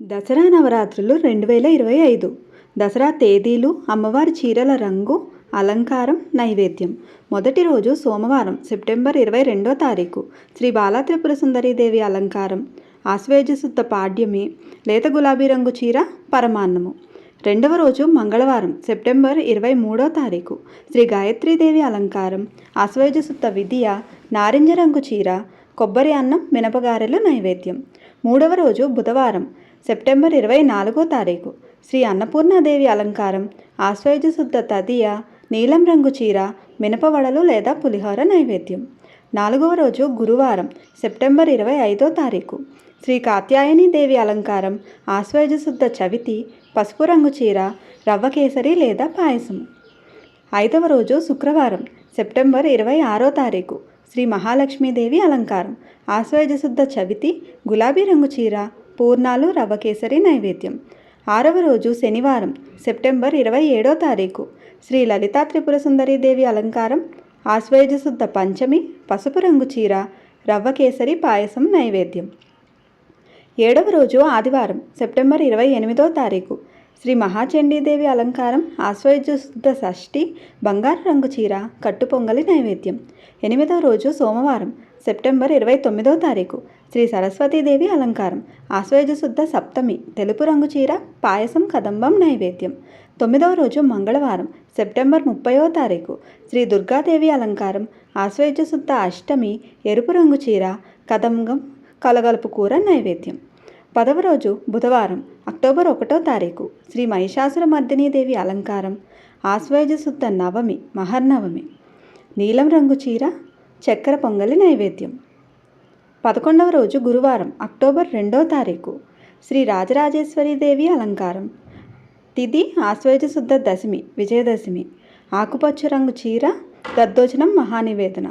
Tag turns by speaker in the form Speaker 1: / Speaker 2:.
Speaker 1: దసరా నవరాత్రులు 2025. దసరా తేదీలు, అమ్మవారి చీరల రంగు, అలంకారం, నైవేద్యం. మొదటి రోజు సోమవారం సెప్టెంబర్ 22వ తారీఖు శ్రీ బాలా త్రిపుర సుందరీదేవి అలంకారం. ఆశ్వేజశుద్ధ పాడ్యమి, లేత గులాబీ రంగు చీర, పరమాన్నము. రెండవ రోజు మంగళవారం సెప్టెంబర్ 23వ తారీఖు శ్రీ గాయత్రీదేవి అలంకారం. ఆశ్వేజశుద్ధ విధియ, నారింజ రంగు చీర, కొబ్బరి అన్నం, మినపగారెలు నైవేద్యం. మూడవ రోజు బుధవారం సెప్టెంబర్ 24వ తారీఖు శ్రీ అన్నపూర్ణాదేవి అలంకారం. ఆశ్వేజశుద్ధ తదియ, నీలం రంగు చీర, మినపవడలు లేదా పులిహోర నైవేద్యం. నాలుగవ రోజు గురువారం సెప్టెంబర్ 25వ తారీఖు శ్రీ కాత్యాయనీదేవి అలంకారం. ఆశ్వేజశుద్ధ చవితి, పసుపు రంగు చీర, రవ్వ కేసరి లేదా పాయసం. ఐదవ రోజు శుక్రవారం సెప్టెంబర్ 26వ తారీఖు శ్రీ మహాలక్ష్మీదేవి అలంకారం. ఆశ్వేజశుద్ధ చవితి, గులాబీ రంగు చీర, పూర్ణాలు, రవ్వ కేసరి నైవేద్యం. ఆరవ రోజు శనివారం సెప్టెంబర్ 27వ తారీఖు శ్రీ లలితా త్రిపుర సుందరీదేవి అలంకారం. ఆశ్వేజశుద్ధ పంచమి, పసుపు రంగు చీర, రవ్వ కేసరి పాయసం నైవేద్యం. ఏడవ రోజు ఆదివారం సెప్టెంబర్ 28వ తారీఖు శ్రీ మహాచండీదేవి అలంకారం. ఆశ్వేజశుద్ధ షష్ఠి, బంగారు రంగు చీర, కట్టు పొంగలి నైవేద్యం. ఎనిమిదవ రోజు సోమవారం సెప్టెంబర్ 29వ తారీఖు శ్రీ సరస్వతీదేవి అలంకారం. ఆశ్వేజశుద్ధ సప్తమి, తెలుపు రంగు చీర, పాయసం, కదంబం నైవేద్యం. తొమ్మిదవ రోజు మంగళవారం సెప్టెంబర్ 30వ తారీఖు శ్రీ దుర్గాదేవి అలంకారం. ఆశ్వేజశుద్ధ అష్టమి, ఎరుపు రంగు చీర, కదంబం, కలగలుపు కూర నైవేద్యం. పదవ రోజు బుధవారం అక్టోబర్ 1వ తారీఖు శ్రీ మహిషాసుర మర్దినీదేవి అలంకారం. ఆశ్వేజశుద్ధ నవమి, మహర్నవమి, నీలం రంగు చీర, చక్కెర పొంగలి నైవేద్యం. 11వ రోజు గురువారం అక్టోబర్ 2వ తారీఖు శ్రీ రాజరాజేశ్వరీదేవి అలంకారం. తిథి ఆశ్వేజశుద్ధ దశమి, విజయదశమి. ఆకుపచ్చ రంగు చీర, దద్దోజనం, మహానివేదన.